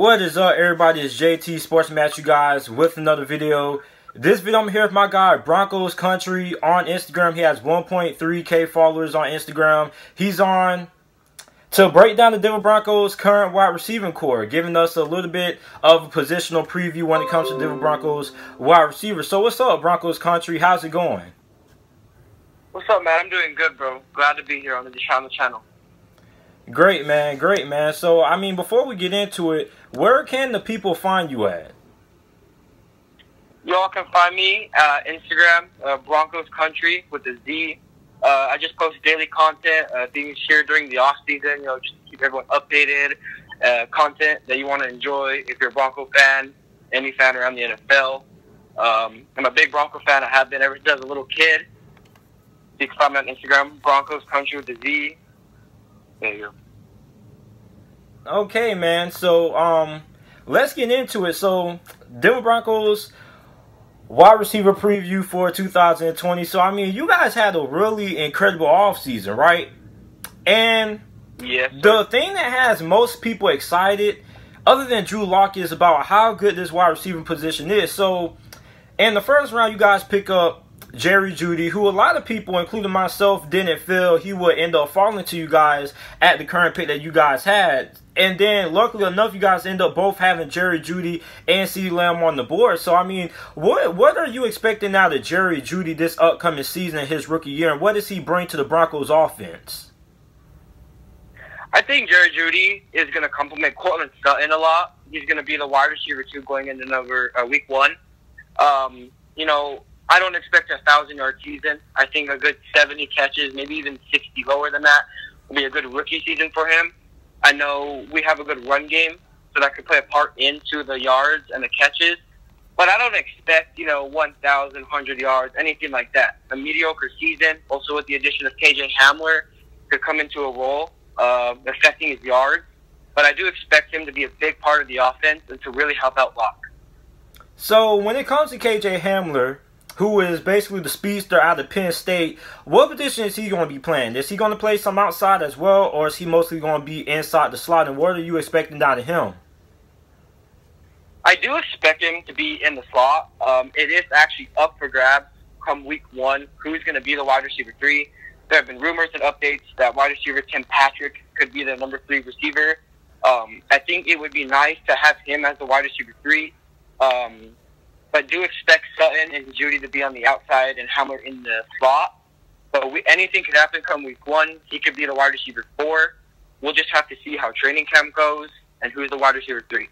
What is up, everybody? It's JT Sportsman at you guys with another video. This video I'm here with my guy Broncos Country on Instagram. He has 1.3K followers on Instagram. He's on to break down the Denver Broncos' current wide receiving core, giving us a little bit of a positional preview when it comes to Denver Broncos wide receivers. So what's up, Broncos Country? How's it going? What's up, man? I'm doing good, bro. Glad to be here on the channel. Great, man. Great, man. So, I mean, before we get into it, where can the people find you at? Y'all can find me Instagram, Broncos Country with a Z. I just post daily content, things shared during the off season. Just to keep everyone updated. Content that you want to enjoy if you're a Bronco fan, any fan around the NFL. I'm a big Bronco fan. I have been ever since I was a little kid. You can find me on Instagram, Broncos Country with a Z. There you go. Okay, man. So, let's get into it. So, Denver Broncos wide receiver preview for 2020. So, I mean, you guys had a really incredible offseason, right? And yes, the thing that has most people excited, other than Drew Lock, is about how good this wide receiver position is. So, in the first round, you guys pick up Jeudy, who a lot of people, including myself, didn't feel he would end up falling to you guys at the current pick that you guys had. And then, luckily enough, you guys end up both having Jeudy and CeeDee Lamb on the board. So, I mean, what are you expecting out of Jeudy this upcoming season, his rookie year, and what does he bring to the Broncos offense? I think Jeudy is going to complement Courtland Sutton a lot. He's going to be the wide receiver 2 going into week 1. I don't expect a 1,000-yard season. I think a good 70 catches, maybe even 60 lower than that, will be a good rookie season for him. I know we have a good run game, so that could play a part into the yards and the catches. But I don't expect, 1,000, 100 yards, anything like that. A mediocre season, also with the addition of Hamler, could come into a role affecting his yards. But I do expect him to be a big part of the offense and to really help out Locke. So when it comes to Hamler, who is basically the speedster out of Penn State, what position is he going to be playing? Is he going to play some outside as well, or is he mostly going to be inside the slot? And what are you expecting out of him? I do expect him to be in the slot. It is actually up for grabs come week 1. Who's going to be the wide receiver 3? There have been rumors and updates that wide receiver Tim Patrick could be the number 3 receiver. I think it would be nice to have him as the wide receiver 3. But do expect Sutton and Jeudy to be on the outside and Hamler in the slot. But anything could happen come week 1. He could be the wide receiver 4. We'll just have to see how training camp goes and who's the wide receiver 3.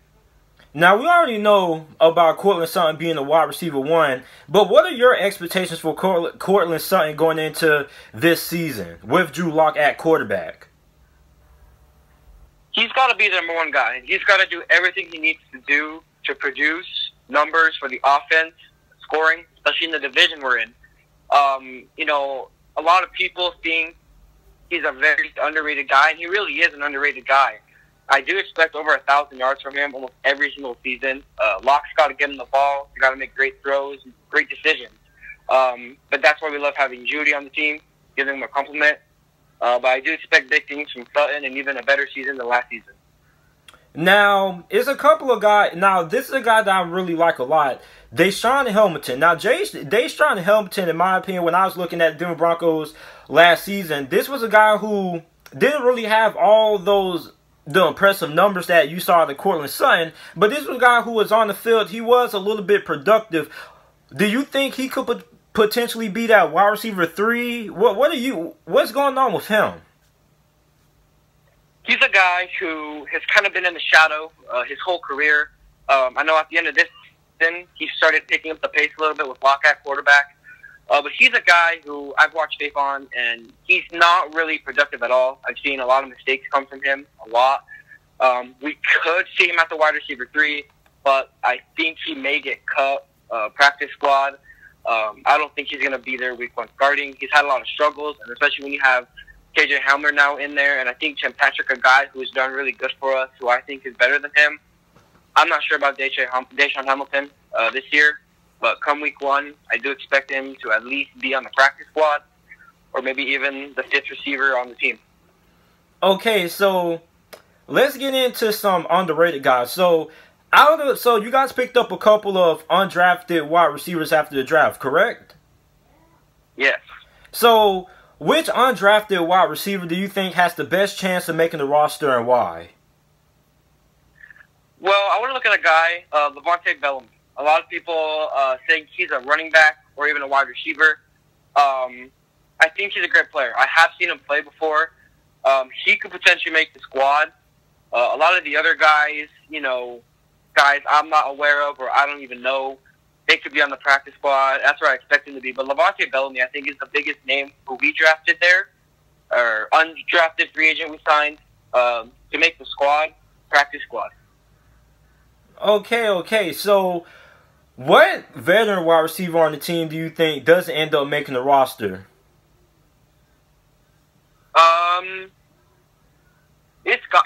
Now, we already know about Courtland Sutton being the wide receiver 1, but what are your expectations for Courtland Sutton going into this season with Drew Lock at quarterback? He's got to be the number 1 guy. He's got to do everything he needs to do to produce numbers for the offense, scoring, especially in the division we're in. A lot of people think he's a very underrated guy, and he really is an underrated guy. I do expect over 1,000 yards from him almost every single season. Locke's got to get him the ball. He's got to make great throws, great decisions. But that's why we love having Jeudy on the team, giving him a compliment. But I do expect big things from Sutton and even a better season than last season. Now, it's a couple of guys. Now, this is a guy that I really like a lot. Deshaun Hamilton. Now, Deshaun Hamilton, in my opinion, when I was looking at the Denver Broncos last season, this was a guy who didn't really have all the impressive numbers that you saw at Courtland Sutton, but this was a guy who was on the field. He was a little bit productive. Do you think he could potentially be that wide receiver 3? What's going on with him? He's a guy who has kind of been in the shadow his whole career. I know at the end of this season, he started picking up the pace a little bit with Locke at quarterback. But he's a guy who I've watched tape on, and he's not really productive at all. I've seen a lot of mistakes come from him, a lot. We could see him at the wide receiver 3, but I think he may get cut practice squad. I don't think he's going to be there week 1 starting. He's had a lot of struggles, and especially when you have Hamler now in there, and I think Tim Patrick, a guy who's done really good for us, who I think is better than him. I'm not sure about Deshaun Hamilton this year, but come week 1, I do expect him to at least be on the practice squad, or maybe even the 5th receiver on the team. Okay, so let's get into some underrated guys. So, so you guys picked up a couple of undrafted wide receivers after the draft, correct? Yes. So, which undrafted wide receiver do you think has the best chance of making the roster and why? Well, I want to look at a guy, Levante Bellamy. A lot of people think he's a running back or even a wide receiver. I think he's a great player. I have seen him play before. He could potentially make the squad. A lot of the other guys, guys I'm not aware of or I don't even know, they could be on the practice squad. That's where I expect him to be. But Levante Bellamy, I think, is the biggest name who we drafted there, or undrafted free agent we signed to make the squad, practice squad. Okay. So, what veteran wide receiver on the team do you think doesn't end up making the roster?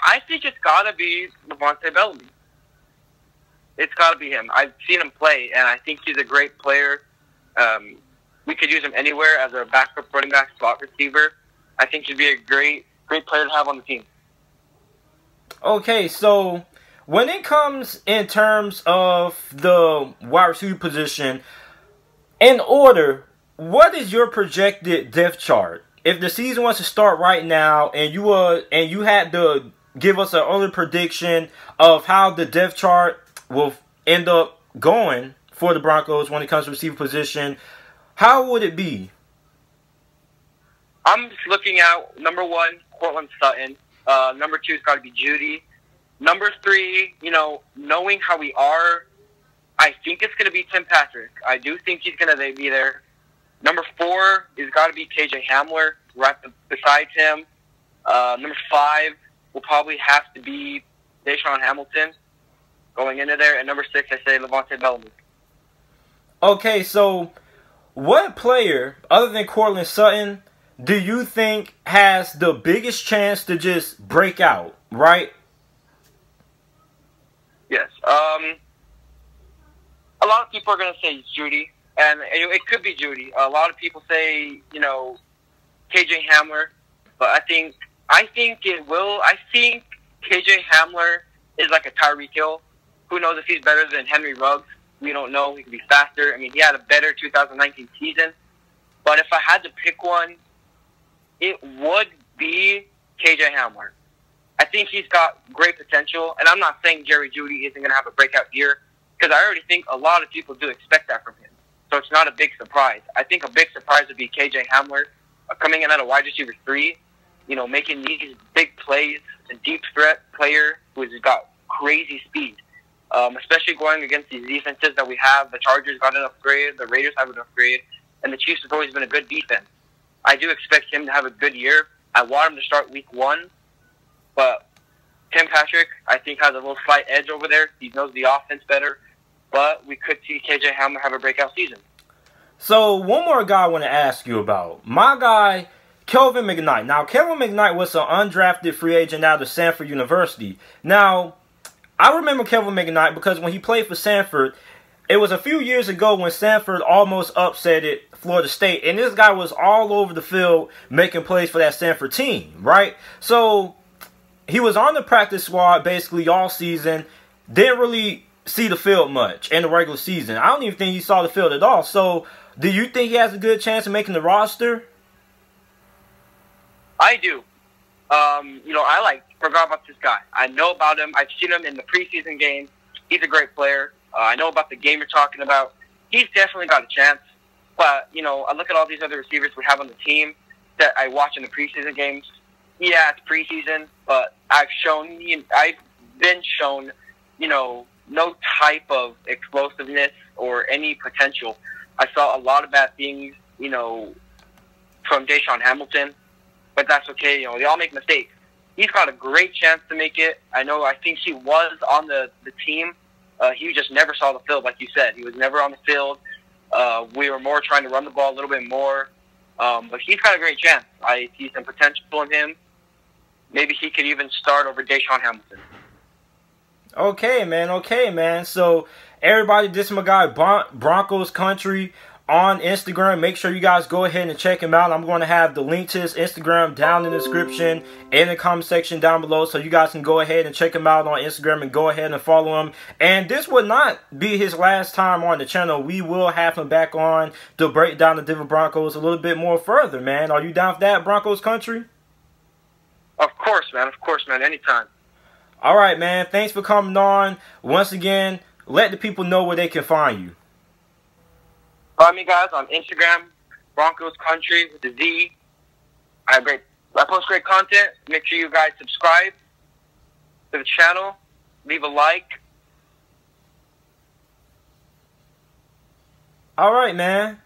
I think it's got to be Levante Bellamy. It's got to be him. I've seen him play, and I think he's a great player. We could use him anywhere as a backup running back, slot receiver. I think he'd be a great player to have on the team. Okay, so when it comes in terms of the wide receiver position, in order, what is your projected depth chart? If the season was to start right now, and you had to give us an early prediction of how the depth chart will end up going for the Broncos when it comes to receiver position, how would it be? I'm just looking out, number 1, Cortland Sutton. Number 2 has got to be Jeudy. Number 3, knowing how we are, I think it's going to be Tim Patrick. I do think he's going to be there. Number 4 is got to be KJ Hamler right beside him. Number 5 will probably have to be Deshaun Hamilton going into there. And number 6, I say Levante Bellamy. Okay, so what player, other than Cortland Sutton, do you think has the biggest chance to just break out, right? Yes. A lot of people are going to say Jeudy, and it could be Jeudy. A lot of people say, KJ Hamler, but I think it will. I think KJ Hamler is like a Tyreek Hill. Who knows if he's better than Henry Ruggs? We don't know. He could be faster. I mean, he had a better 2019 season. But if I had to pick one, it would be KJ Hamler. I think he's got great potential, and I'm not saying Jeudy isn't going to have a breakout year, because I already think a lot of people do expect that from him. So it's not a big surprise. I think a big surprise would be KJ Hamler coming in at a wide receiver 3, making these big plays, a deep threat player who's got crazy speed, especially going against these defenses that we have. The Chargers got an upgrade, the Raiders have an upgrade, and the Chiefs have always been a good defense. I do expect him to have a good year. I want him to start week 1, but Tim Patrick, I think, has a little slight edge over there. He knows the offense better, but we could see KJ Hamler have a breakout season. So, one more guy I want to ask you about. My guy, Kelvin McKnight. Now, Kelvin McKnight was an undrafted free agent out of Stanford University. Now, I remember Kelvin McKnight because when he played for Stanford, it was a few years ago when Stanford almost upset Florida State. And this guy was all over the field making plays for that Stanford team, right? So, he was on the practice squad basically all season. Didn't really see the field much in the regular season. I don't even think he saw the field at all. So, do you think he has a good chance of making the roster? I do. I forgot about this guy. I know about him. I've seen him in the preseason games. He's a great player. I know about the game you're talking about. He's definitely got a chance. But, I look at all these other receivers we have on the team that I watch in the preseason games. Yeah, it's preseason, but I've been shown, no type of explosiveness or any potential. I saw a lot of bad things, from Deshaun Hamilton, but that's okay. They all make mistakes. He's got a great chance to make it. I think he was on the team. He just never saw the field, like you said. He was never on the field. We were more trying to run the ball a little bit more. But he's got a great chance. I see some potential in him. Maybe he could even start over Deshaun Hamilton. Okay, man. So, everybody, this is my guy, Broncos Country. on Instagram. Make sure you guys go ahead and check him out. I'm going to have the link to his Instagram down in the description and the comment section down below, so you guys can go ahead and check him out on Instagram and go ahead and follow him. And this would not be his last time on the channel. We will have him back on to break down the Denver Broncos a little bit more further, man. Are you down for that, Broncos country? Of course, man. Of course, man. Anytime. All right, man. Thanks for coming on. Once again, let the people know where they can find you. Follow me, guys, on Instagram, Broncos Country with the Z. I post great content. Make sure you guys subscribe to the channel. Leave a like. All right, man.